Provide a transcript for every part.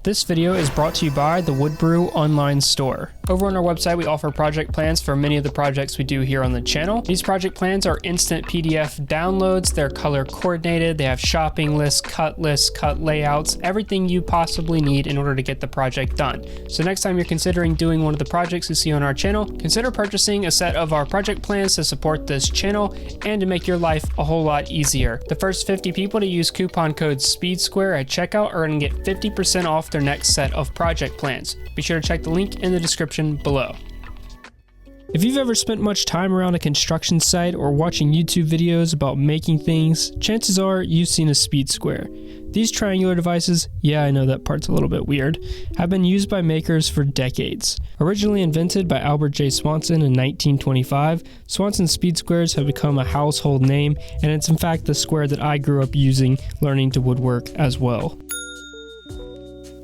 This video is brought to you by the Woodbrew online store. Over on our website, we offer project plans for many of the projects we do here on the channel. These project plans are instant PDF downloads. They're color coordinated. They have shopping lists, cut layouts, everything you possibly need in order to get the project done. So next time you're considering doing one of the projects you see on our channel, consider purchasing a set of our project plans to support this channel and to make your life a whole lot easier. The first 50 people to use coupon code SPEEDSQUARE at checkout are going to get 50% off their next set of project plans. Be sure to check the link in the description below. If you've ever spent much time around a construction site or watching YouTube videos about making things, chances are you've seen a speed square. These triangular devices, yeah, I know that part's a little bit weird, have been used by makers for decades. Originally invented by Albert J. Swanson in 1925, Swanson speed squares have become a household name, and it's in fact the square that I grew up using learning to woodwork as well.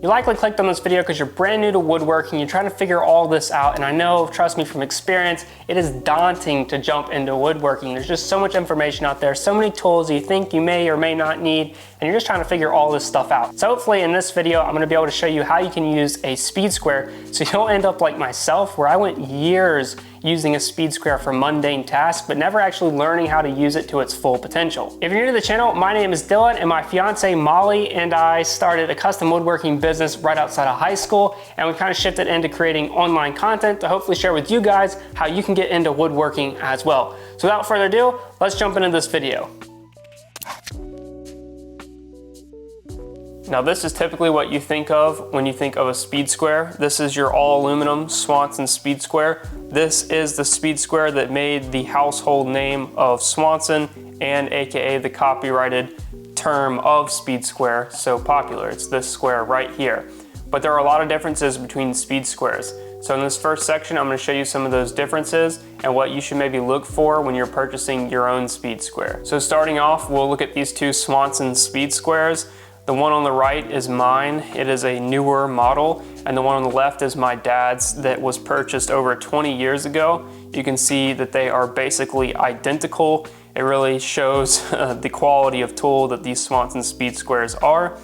You likely clicked on this video because you're brand new to woodworking, you're trying to figure all this out, and I know, trust me from experience, it is daunting to jump into woodworking. There's just so much information out there, so many tools you think you may or may not need, and you're just trying to figure all this stuff out. So hopefully in this video, I'm gonna be able to show you how you can use a speed square so you don't end up like myself, where I went years using a speed square for mundane tasks, but never actually learning how to use it to its full potential. If you're new to the channel, my name is Dylan, and my fiance Molly and I started a custom woodworking business right outside of high school, and we kind of shifted into creating online content to hopefully share with you guys how you can get into woodworking as well. So without further ado, let's jump into this video. Now this is typically what you think of when you think of a speed square. This is your all aluminum Swanson speed square. This is the speed square that made the household name of Swanson and AKA the copyrighted term of speed square so popular. It's this square right here. But there are a lot of differences between speed squares. So in this first section, I'm going to show you some of those differences and what you should maybe look for when you're purchasing your own speed square. So starting off, we'll look at these two Swanson speed squares. The one on the right is mine. It is a newer model, and the one on the left is my dad's that was purchased over 20 years ago. You can see that they are basically identical. It really shows the quality of tool that these Swanson speed squares are.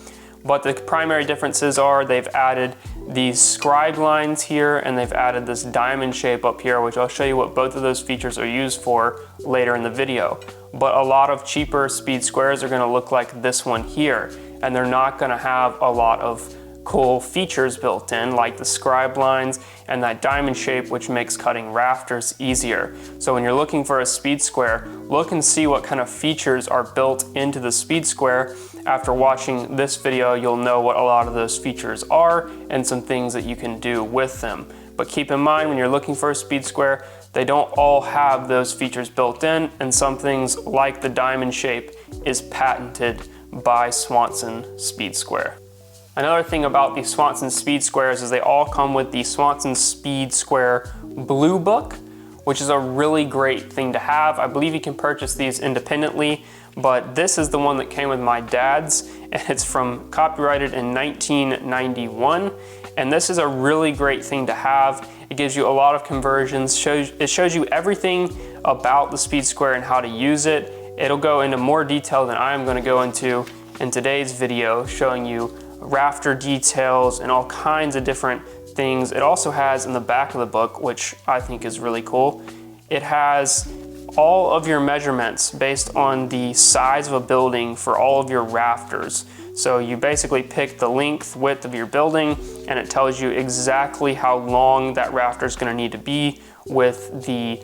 But the primary differences are they've added these scribe lines here, and they've added this diamond shape up here, which I'll show you what both of those features are used for later in the video. But a lot of cheaper speed squares are gonna look like this one here, and they're not gonna have a lot of cool features built in, like the scribe lines and that diamond shape, which makes cutting rafters easier. So when you're looking for a speed square, look and see what kind of features are built into the speed square. After watching this video, you'll know what a lot of those features are and some things that you can do with them. But keep in mind, when you're looking for a speed square, they don't all have those features built in, and some things like the diamond shape is patented by Swanson speed square. Another thing about the Swanson speed squares is they all come with the Swanson speed square blue book, which is a really great thing to have. I believe you can purchase these independently, but this is the one that came with my dad's, and it's from copyrighted in 1991. And this is a really great thing to have. It gives you a lot of conversions. It shows you everything about the speed square and how to use it. It'll go into more detail than I am going to go into in today's video, showing you rafter details and all kinds of different things. It also has in the back of the book, which I think is really cool, it has all of your measurements based on the size of a building for all of your rafters. So you basically pick the length, width of your building, and it tells you exactly how long that rafter is going to need to be with the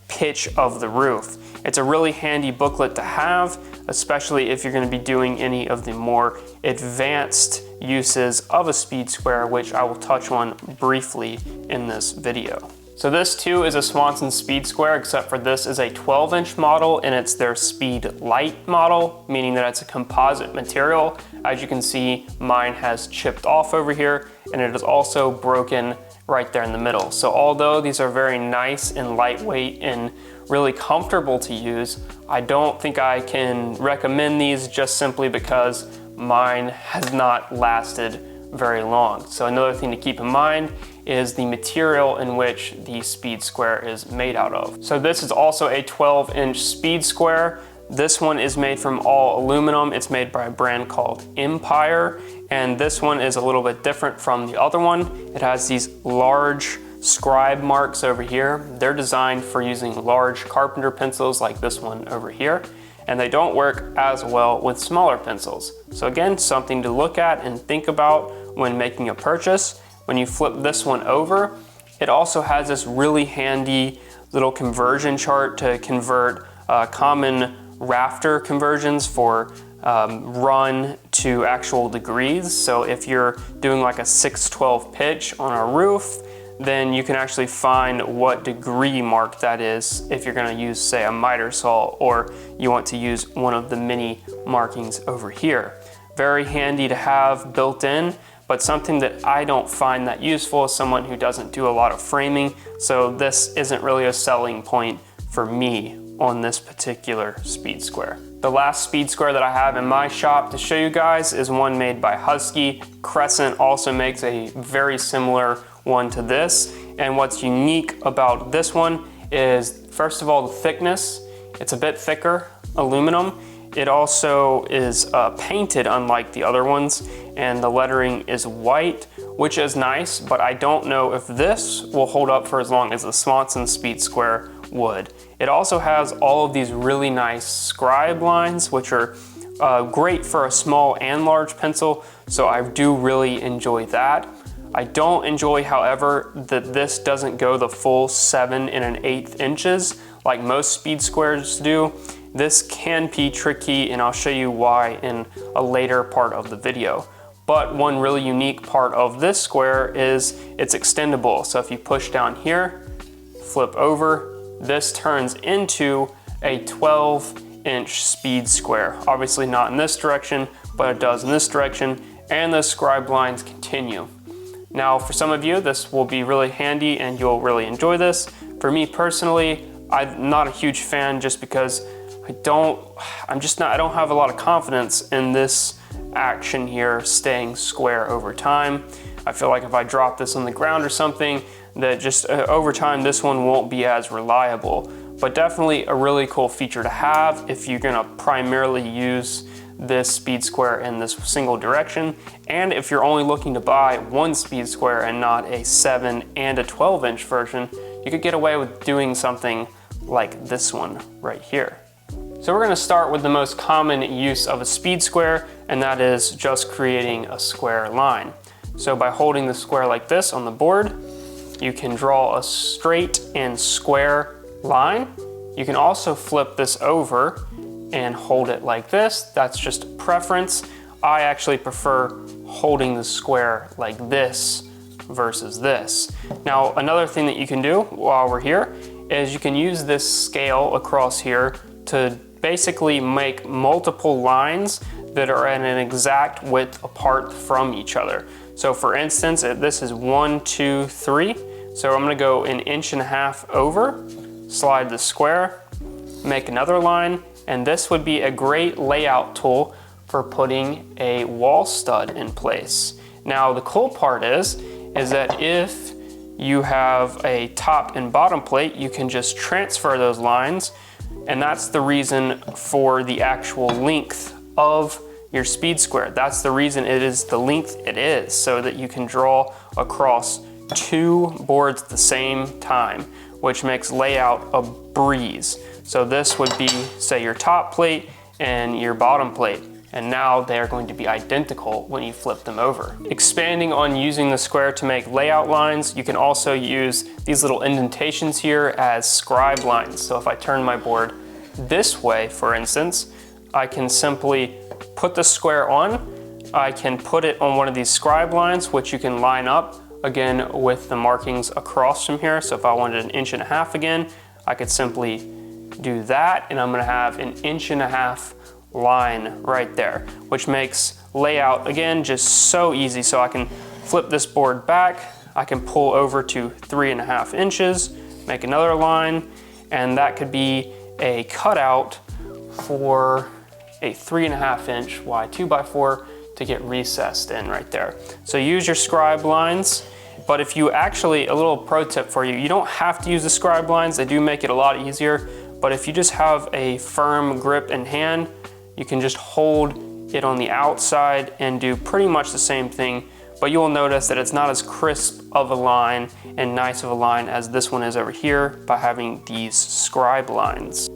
pitch of the roof. It's a really handy booklet to have, especially if you're going to be doing any of the more advanced uses of a speed square, which I will touch on briefly in this video. So this too is a Swanson speed square, except for this is a 12-inch model, and it's their speed light model, meaning that it's a composite material. As you can see, mine has chipped off over here, and it is also broken right there in the middle. So although these are very nice and lightweight and really comfortable to use, I don't think I can recommend these just simply because mine has not lasted very long. So another thing to keep in mind is the material in which the speed square is made out of. So this is also a 12-inch speed square. This one is made from all aluminum. It's made by a brand called Empire, and this one is a little bit different from the other one. It has these large scribe marks over here. They're designed for using large carpenter pencils like this one over here, and they don't work as well with smaller pencils. So again, something to look at and think about when making a purchase. When you flip this one over, it also has this really handy little conversion chart to convert common Rafter conversions for run to actual degrees. So if you're doing like a 612 pitch on a roof, then you can actually find what degree mark that is if you're going to use, say, a miter saw, or you want to use one of the mini markings over here. Very handy to have built in, but something that I don't find that useful as someone who doesn't do a lot of framing, so this isn't really a selling point for me on this particular speed square. The last speed square that I have in my shop to show you guys is one made by Husky. Crescent also makes a very similar one to this, and what's unique about this one is, first of all, the thickness. It's a bit thicker aluminum. It also is painted unlike the other ones, and the lettering is white, which is nice, but I don't know if this will hold up for as long as the Swanson Speed Square would. It also has all of these really nice scribe lines, which are great for a small and large pencil, so I do really enjoy that. I don't enjoy, however, that this doesn't go the full 7 1/8 inches like most speed squares do. This can be tricky, and I'll show you why in a later part of the video. But one really unique part of this square is it's extendable. So if you push down here, flip over, this turns into a 12-inch speed square. Obviously not in this direction, but it does in this direction, and the scribe lines continue. Now, for some of you, this will be really handy and you'll really enjoy this. For me personally, I'm not a huge fan just because I don't have a lot of confidence in this action here staying square over time. I feel like if I drop this on the ground or something, that just over time, this one won't be as reliable. But definitely a really cool feature to have if you're gonna primarily use this speed square in this single direction, and if you're only looking to buy one speed square and not a 7 and a 12-inch version, you could get away with doing something like this one right here. So we're going to start with the most common use of a speed square, and that is just creating a square line. So by holding the square like this on the board, you can draw a straight and square line. You can also flip this over and hold it like this. That's just a preference. I actually prefer holding the square like this versus this. Now, another thing that you can do while we're here is you can use this scale across here to basically make multiple lines that are at an exact width apart from each other. So for instance, this is 1, 2, 3. So I'm gonna go 1.5 inches over, slide the square, make another line, and this would be a great layout tool for putting a wall stud in place. Now, the cool part is that if you have a top and bottom plate, you can just transfer those lines, and that's the reason for the actual length of your speed square. That's the reason it is the length it is, so that you can draw across 2 boards at the same time, which makes layout a breeze. So this would be, say, your top plate and your bottom plate, and now they're going to be identical when you flip them over. Expanding on using the square to make layout lines, you can also use these little indentations here as scribe lines. So if I turn my board this way, for instance, I can simply put the square on. I can put it on one of these scribe lines, which you can line up again with the markings across from here. So if I wanted 1.5 inches again, I could simply do that, and I'm gonna have 1.5 inch line right there, which makes layout, again, just so easy. So I can flip this board back, I can pull over to 3.5 inches, make another line, and that could be a cutout for a 3.5 inch wide 2x4 to get recessed in right there. So use your scribe lines, but if you actually, a little pro tip for you, you don't have to use the scribe lines. They do make it a lot easier. but if you just have a firm grip in hand, you can just hold it on the outside and do pretty much the same thing, but you will notice that it's not as crisp of a line and nice of a line as this one is over here by having these scribe lines.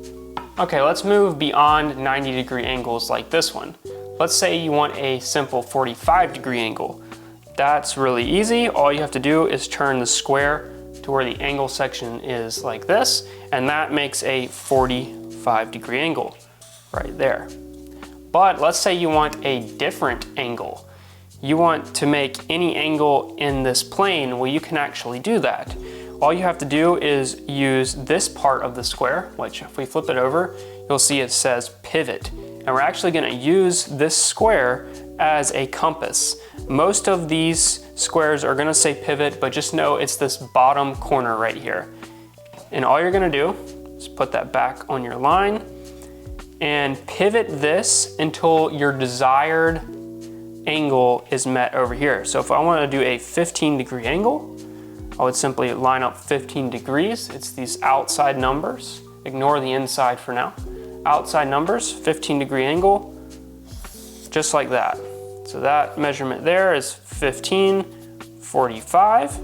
Okay, let's move beyond 90-degree angles like this one. Let's say you want a simple 45-degree angle. That's really easy. All you have to do is turn the square to where the angle section is like this, and that makes a 45-degree angle right there. But let's say you want a different angle. You want to make any angle in this plane. Well, you can actually do that. All you have to do is use this part of the square, which if we flip it over, you'll see it says pivot. And we're actually gonna use this square as a compass. Most of these squares are gonna say pivot, but just know it's this bottom corner right here. And all you're gonna do is put that back on your line and pivot this until your desired angle is met over here. So if I wanna do a 15-degree angle, I would simply line up 15 degrees. It's these outside numbers. Ignore the inside for now. Outside numbers, 15-degree angle, just like that. So that measurement there is 15, 45.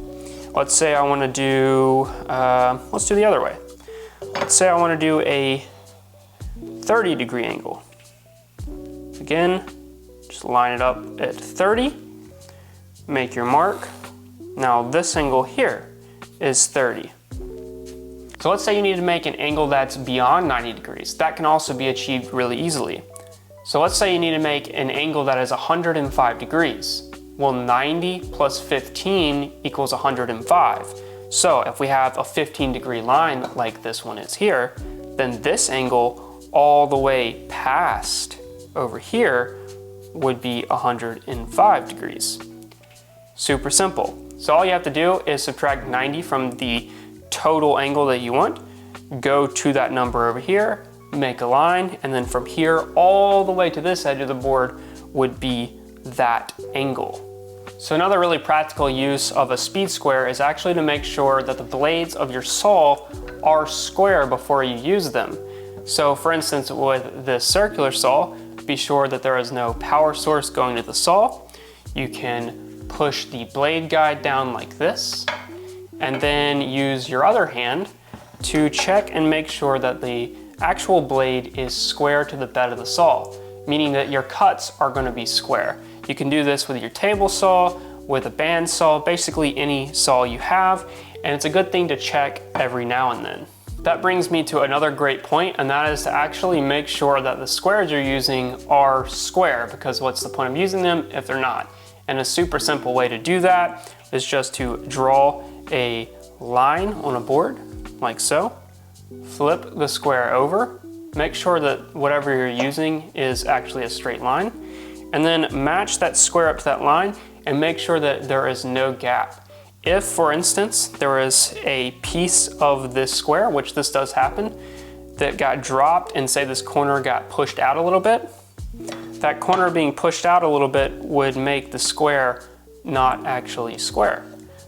Let's say I want to do, let's do the other way. Let's say I want to do a 30-degree angle. Again, just line it up at 30, make your mark. Now this angle here is 30. So let's say you need to make an angle that's beyond 90 degrees. That can also be achieved really easily. So let's say you need to make an angle that is 105 degrees. Well, 90 plus 15 equals 105. So if we have a 15-degree line like this one is here, then this angle all the way past over here would be 105 degrees. Super simple. So all you have to do is subtract 90 from the total angle that you want, go to that number over here, make a line, and then from here all the way to this edge of the board would be that angle. So another really practical use of a speed square is actually to make sure that the blades of your saw are square before you use them. So for instance, with this circular saw, be sure that there is no power source going to the saw. You can push the blade guide down like this, and then use your other hand to check and make sure that the actual blade is square to the bed of the saw, meaning that your cuts are going to be square. You can do this with your table saw, with a band saw, basically any saw you have, and it's a good thing to check every now and then. That brings me to another great point, and that is to actually make sure that the squares you're using are square, because what's the point of using them if they're not? And a super simple way to do that is just to draw a line on a board like so, flip the square over, make sure that whatever you're using is actually a straight line, and then match that square up to that line and make sure that there is no gap. If, for instance, there is a piece of this square, which this does happen, that got dropped and say this corner got pushed out a little bit, that corner being pushed out a little bit would make the square not actually square.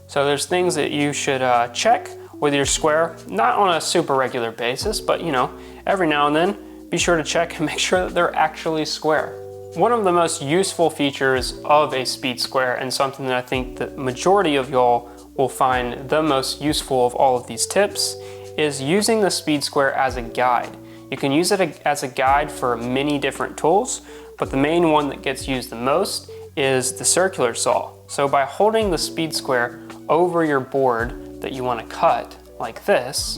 So there's things that you should check with your square, not on a super regular basis, but you know, every now and then, be sure to check and make sure that they're actually square. One of the most useful features of a speed square, and something that I think the majority of y'all will find the most useful of all of these tips, is using the speed square as a guide. You can use it as a guide for many different tools, but the main one that gets used the most is the circular saw. So by holding the speed square over your board that you want to cut like this,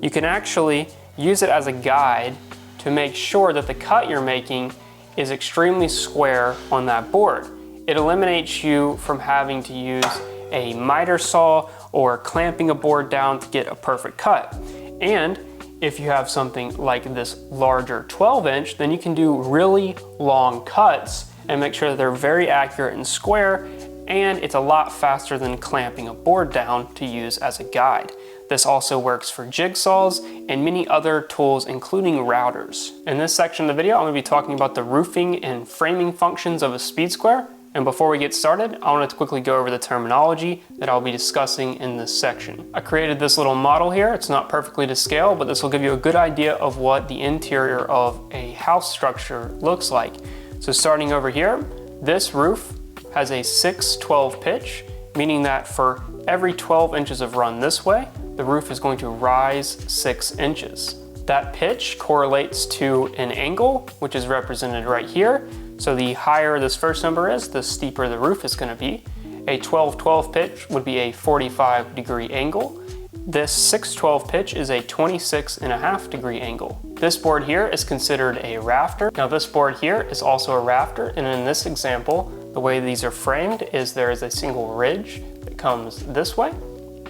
you can actually use it as a guide to make sure that the cut you're making is extremely square on that board. It eliminates you from having to use a miter saw or clamping a board down to get a perfect cut. And if you have something like this larger 12-inch, then you can do really long cuts and make sure that they're very accurate and square, and it's a lot faster than clamping a board down to use as a guide. This also works for jigsaws and many other tools, including routers. In this section of the video, I'm going to be talking about the roofing and framing functions of a speed square, And before we get started, I wanted to quickly go over the terminology that I'll be discussing in this section. I created this little model here. It's not perfectly to scale, but this will give you a good idea of what the interior of a house structure looks like. So starting over here, this roof has a 6/12 pitch, meaning that for every 12 inches of run this way, the roof is going to rise 6 inches. That pitch correlates to an angle, which is represented right here. So the higher this first number is, the steeper the roof is going to be. A 12/12 pitch would be a 45-degree angle. This 6/12 pitch is a 26.5-degree angle. This board here is considered a rafter. Now this board here is also a rafter, and in this example, the way these are framed is there is a single ridge that comes this way,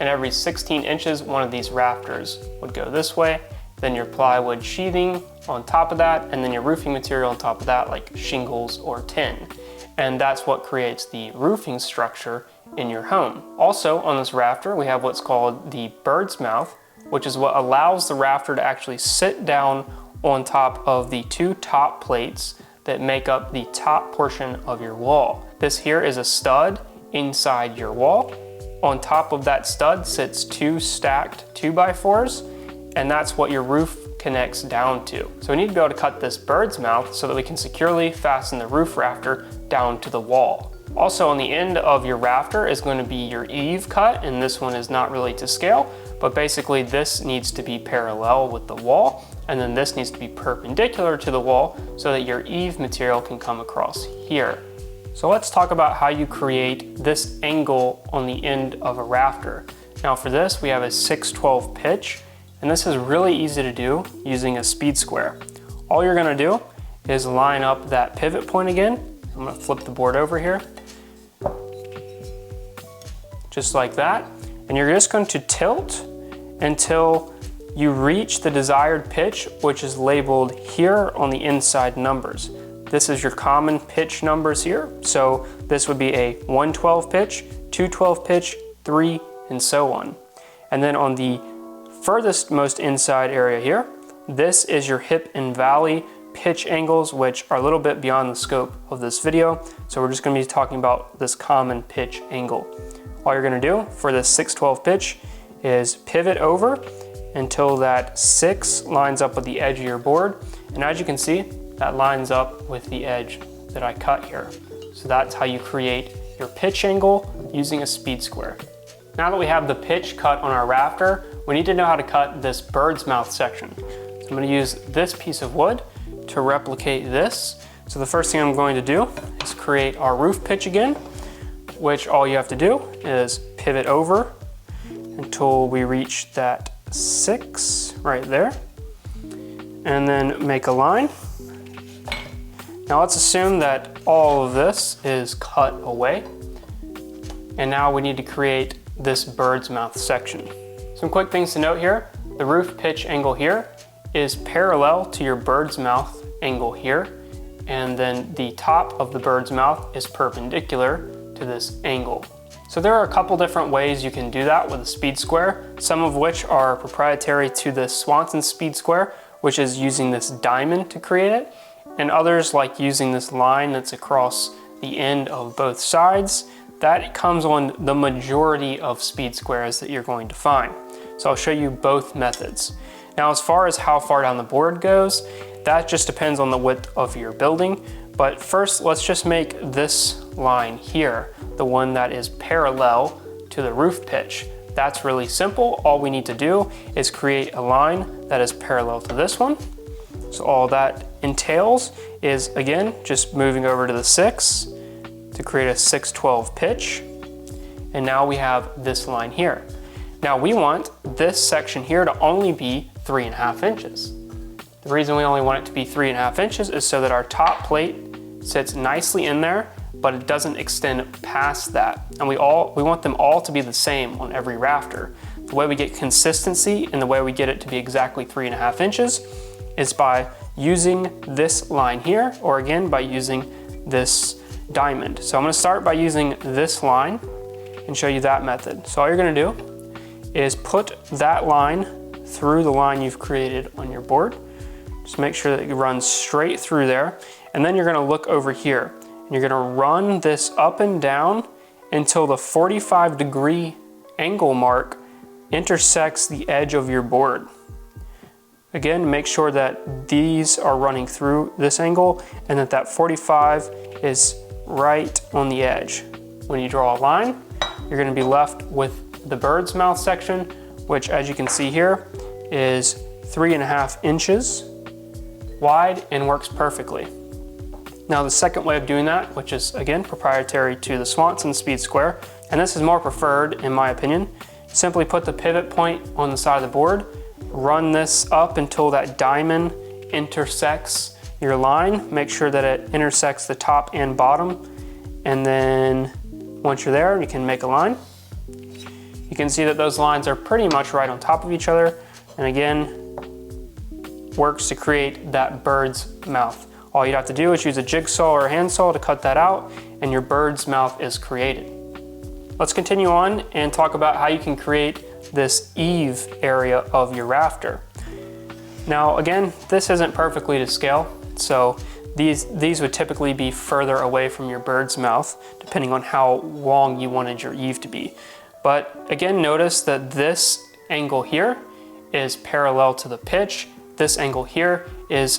and every 16 inches, one of these rafters would go this way. Then your plywood sheathing on top of that, and then your roofing material on top of that, like shingles or tin. And that's what creates the roofing structure in your home. Also on this rafter, we have what's called the Birdsmouth, which is what allows the rafter to actually sit down on top of the two top plates that make up the top portion of your wall. This here is a stud inside your wall. On top of that stud sits two stacked 2x4s, and that's what your roof connects down to. So we need to be able to cut this bird's mouth so that we can securely fasten the roof rafter down to the wall. Also on the end of your rafter is going to be your eave cut, and this one is not really to scale, but basically this needs to be parallel with the wall, and then this needs to be perpendicular to the wall so that your eave material can come across here. So let's talk about how you create this angle on the end of a rafter. Now for this, we have a 6/12 pitch, and this is really easy to do using a speed square. All you're gonna do is line up that pivot point again. I'm gonna flip the board over here. Just like that. And you're just going to tilt until you reach the desired pitch, which is labeled here on the inside numbers. This is your common pitch numbers here. So this would be a 1/12 pitch, 2/12 pitch, 3, and so on. And then on the furthest most inside area here, this is your hip and valley pitch angles, which are a little bit beyond the scope of this video. So we're just gonna be talking about this common pitch angle. All you're gonna do for this 6/12 pitch is pivot over until that 6 lines up with the edge of your board. And as you can see, that lines up with the edge that I cut here. So that's how you create your pitch angle using a speed square. Now that we have the pitch cut on our rafter, we need to know how to cut this bird's mouth section. So I'm gonna use this piece of wood to replicate this. So the first thing I'm going to do is create our roof pitch again, which all you have to do is pivot over until we reach that 6 right there, and then make a line. Now let's assume that all of this is cut away, and now we need to create this bird's mouth section. Some quick things to note here. The roof pitch angle here is parallel to your bird's mouth angle here, and then the top of the bird's mouth is perpendicular to this angle. So there are a couple different ways you can do that with a speed square, some of which are proprietary to the Swanson speed square, which is using this diamond to create it, and others like using this line that's across the end of both sides. That comes on the majority of speed squares that you're going to find. So I'll show you both methods. Now, as far as how far down the board goes, that just depends on the width of your building. But first, let's just make this line here, the one that is parallel to the roof pitch. That's really simple. All we need to do is create a line that is parallel to this one. So all that entails is, again, just moving over to the 6 to create a 6/12 pitch. And now we have this line here. Now we want this section here to only be 3.5 inches. The reason we only want it to be 3.5 inches is so that our top plate sits nicely in there, but it doesn't extend past that. And we want them all to be the same on every rafter. The way we get consistency and the way we get it to be exactly 3.5 inches is by using this line here, or again, by using this diamond. So I'm gonna start by using this line and show you that method. So all you're gonna do is put that line through the line you've created on your board. Just make sure that it runs straight through there. And then you're gonna look over here You're gonna run this up and down until the 45-degree angle mark intersects the edge of your board. Again, make sure that these are running through this angle and that 45 is right on the edge. When you draw a line, you're gonna be left with the bird's mouth section, which, as you can see here, is 3.5 inches wide and works perfectly. Now, the second way of doing that, which is again proprietary to the Swanson Speed Square, and this is more preferred in my opinion, simply put the pivot point on the side of the board, run this up until that diamond intersects your line. Make sure that it intersects the top and bottom, and then once you're there, you can make a line. You can see that those lines are pretty much right on top of each other, and again, works to create that bird's mouth. All you'd have to do is use a jigsaw or a handsaw to cut that out, and your bird's mouth is created. Let's continue on and talk about how you can create this eave area of your rafter. Now, again, this isn't perfectly to scale, so these would typically be further away from your bird's mouth, depending on how long you wanted your eave to be. But again, notice that this angle here is parallel to the pitch. This angle here is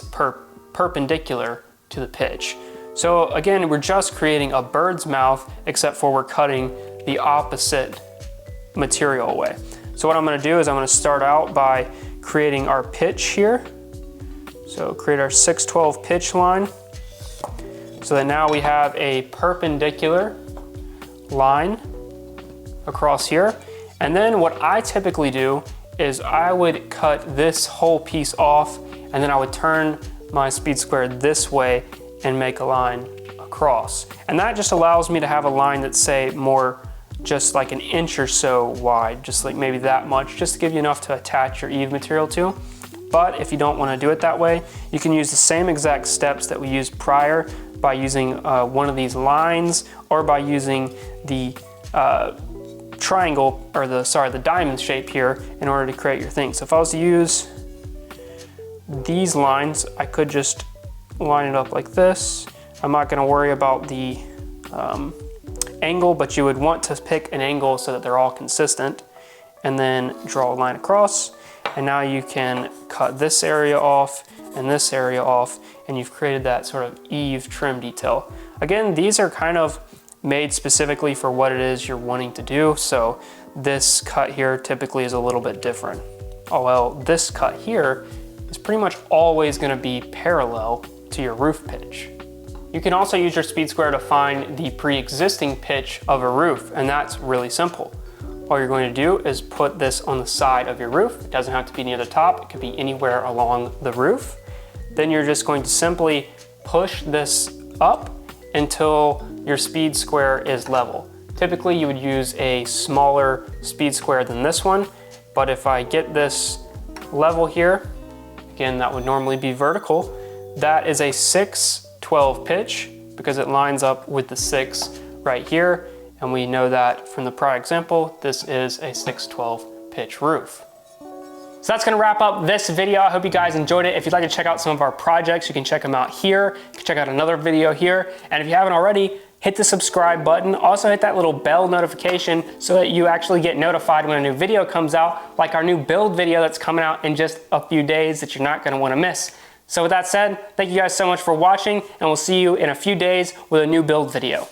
perpendicular to the pitch. So again, we're just creating a bird's mouth, except for we're cutting the opposite material away. So what I'm gonna do is I'm gonna start out by creating our pitch here. So create our 6/12 pitch line, so that now we have a perpendicular line across here. And then what I typically do is I would cut this whole piece off, and then I would turn my speed square this way and make a line across. And that just allows me to have a line that's, say, more just like an inch or so wide, just like maybe that much, just to give you enough to attach your eave material to. But if you don't want to do it that way, you can use the same exact steps that we used prior by using one of these lines, or by using the triangle, or the diamond shape here in order to create your thing. So if I was to use these lines, I could just line it up like this. I'm not gonna worry about the angle, but you would want to pick an angle so that they're all consistent, and then draw a line across. And now you can cut this area off and this area off, and you've created that sort of eave trim detail. Again, these are kind of made specifically for what it is you're wanting to do. So this cut here typically is a little bit different. Oh well, this cut here is pretty much always gonna be parallel to your roof pitch. You can also use your speed square to find the pre-existing pitch of a roof, and that's really simple. All you're going to do is put this on the side of your roof. It doesn't have to be near the top, it could be anywhere along the roof. Then you're just going to simply push this up until your speed square is level. Typically you would use a smaller speed square than this one, but if I get this level here, again, that would normally be vertical. That is a 6/12 pitch because it lines up with the 6 right here. And we know that from the prior example, this is a 6/12 pitch roof. So that's gonna wrap up this video. I hope you guys enjoyed it. If you'd like to check out some of our projects, you can check them out here. You can check out another video here. And if you haven't already, hit the subscribe button. Also hit that little bell notification so that you actually get notified when a new video comes out, like our new build video that's coming out in just a few days that you're not gonna wanna miss. So with that said, thank you guys so much for watching, and we'll see you in a few days with a new build video.